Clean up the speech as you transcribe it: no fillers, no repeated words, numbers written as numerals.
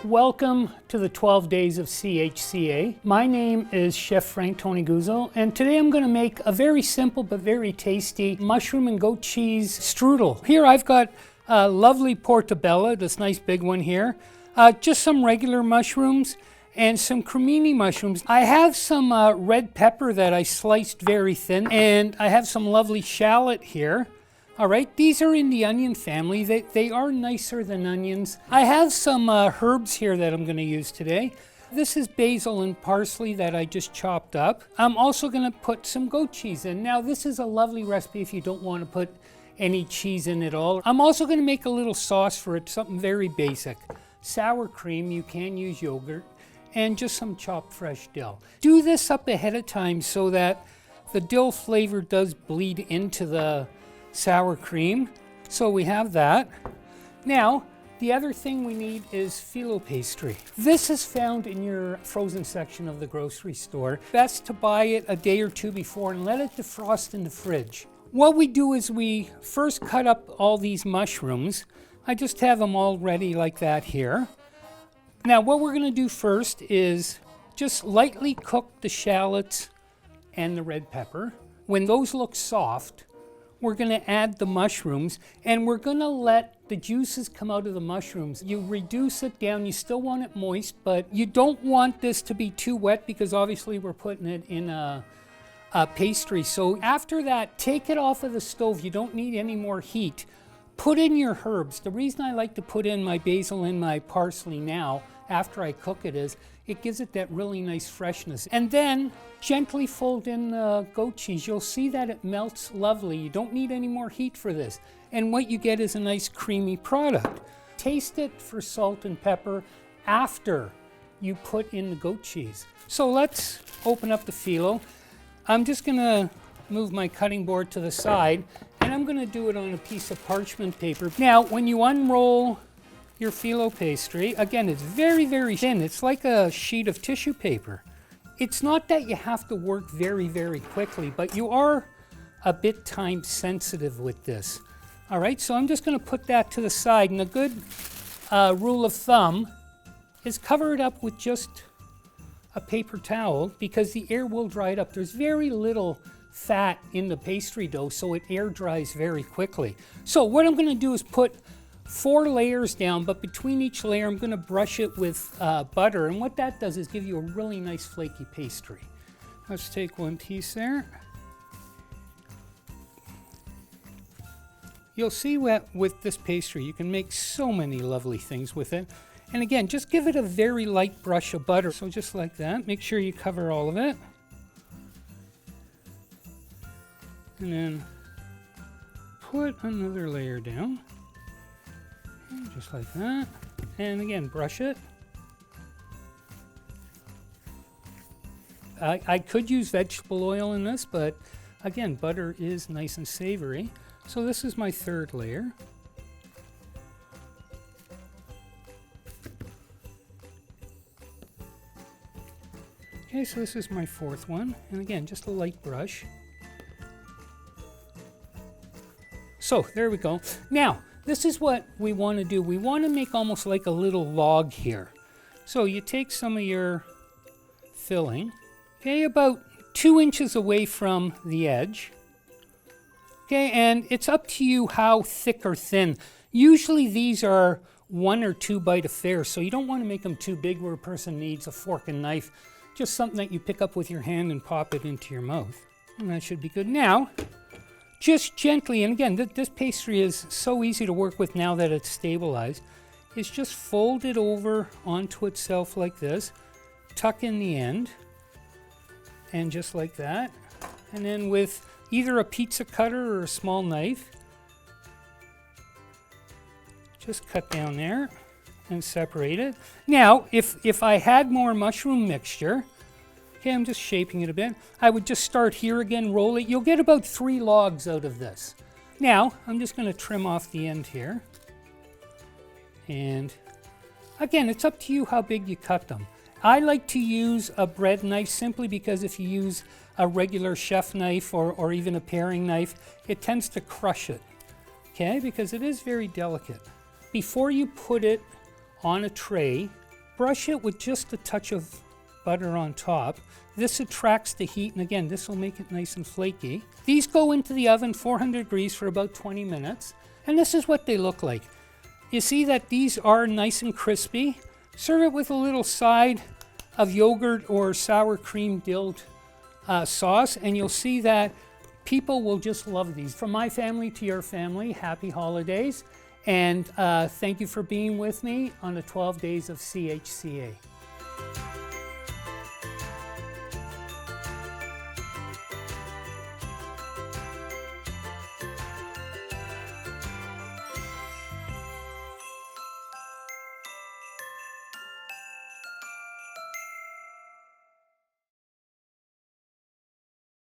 Welcome to the 12 days of CHCA. My name is Chef Frank Toneguzzo, and today I'm going to make a very simple but very tasty mushroom and goat cheese strudel. Here I've got a lovely portobello, this nice big one here, just some regular mushrooms, and some cremini mushrooms. I have some red pepper that I sliced very thin, and I have some lovely shallot here. All right, these are in the onion family. They are nicer than onions. I have some herbs here that I'm going to use today. This is basil and parsley that I just chopped up. I'm also going to put some goat cheese in. Now, this is a lovely recipe if you don't want to put any cheese in at all. I'm also going to make a little sauce for it, something very basic. Sour cream, you can use yogurt, and just some chopped fresh dill. Do this up ahead of time so that the dill flavor does bleed into the sour cream. So we have that. Now, the other thing we need is phyllo pastry. This is found in your frozen section of the grocery store. Best to buy it a day or two before and let it defrost in the fridge. What we do is we first cut up all these mushrooms. I just have them all ready like that here. Now what we're going to do first is just lightly cook the shallots and the red pepper. When those look soft, we're going to add the mushrooms, and we're going to let the juices come out of the mushrooms. You reduce it down. You still want it moist, but you don't want this to be too wet because obviously we're putting it in a pastry. So after that, take it off of the stove. You don't need any more heat. Put in your herbs. The reason I like to put in my basil and my parsley now after I cook it is it gives it that really nice freshness. And then gently fold in the goat cheese. You'll see that it melts lovely. You don't need any more heat for this. And what you get is a nice creamy product. Taste it for salt and pepper after you put in the goat cheese. So let's open up the phyllo. I'm just gonna move my cutting board to the side, and I'm gonna do it on a piece of parchment paper. Now, when you unroll your phyllo pastry, again, it's very, very thin. It's like a sheet of tissue paper. It's not that you have to work very, very quickly, but you are a bit time sensitive with this. All right, so I'm just gonna put that to the side, and a good rule of thumb is cover it up with just a paper towel because the air will dry it up. There's very little fat in the pastry dough, so it air dries very quickly. So what I'm gonna do is put 4 layers down, but between each layer I'm going to brush it with butter, and what that does is give you a really nice flaky pastry. Let's take one piece there. You'll see what with this pastry you can make so many lovely things with it. And again, just give it a very light brush of butter. So just like that, make sure you cover all of it. And then put another layer down. Just like that, and again brush it. I could use vegetable oil in this, but again, butter is nice and savory. So this is my 3rd layer. Okay, so this is my 4th one, and again, just a light brush. So there we go. Now, this is what we want to do. We want to make almost like a little log here. So you take some of your filling, okay, about 2 inches away from the edge. Okay, and it's up to you how thick or thin. Usually these are 1 or 2 bite affairs, so you don't want to make them too big where a person needs a fork and knife. Just something that you pick up with your hand and pop it into your mouth. And that should be good. Now, just gently, and again, this pastry is so easy to work with now that it's stabilized, is just fold it over onto itself like this, tuck in the end, and just like that. And then with either a pizza cutter or a small knife, just cut down there and separate it. Now, if I had more mushroom mixture, okay, I'm just shaping it a bit. I would just start here again, roll it. You'll get about 3 logs out of this. Now, I'm just going to trim off the end here. And again, it's up to you how big you cut them. I like to use a bread knife simply because if you use a regular chef knife or even a paring knife, it tends to crush it, okay, because it is very delicate. Before you put it on a tray, brush it with just a touch of butter on top. This attracts the heat, and again, this will make it nice and flaky. These go into the oven 400 degrees for about 20 minutes, and this is what they look like. You see that these are nice and crispy. Serve it with a little side of yogurt or sour cream dilled sauce, and you'll see that people will just love these. From my family to your family, happy holidays, and thank you for being with me on the 12 days of CHCA.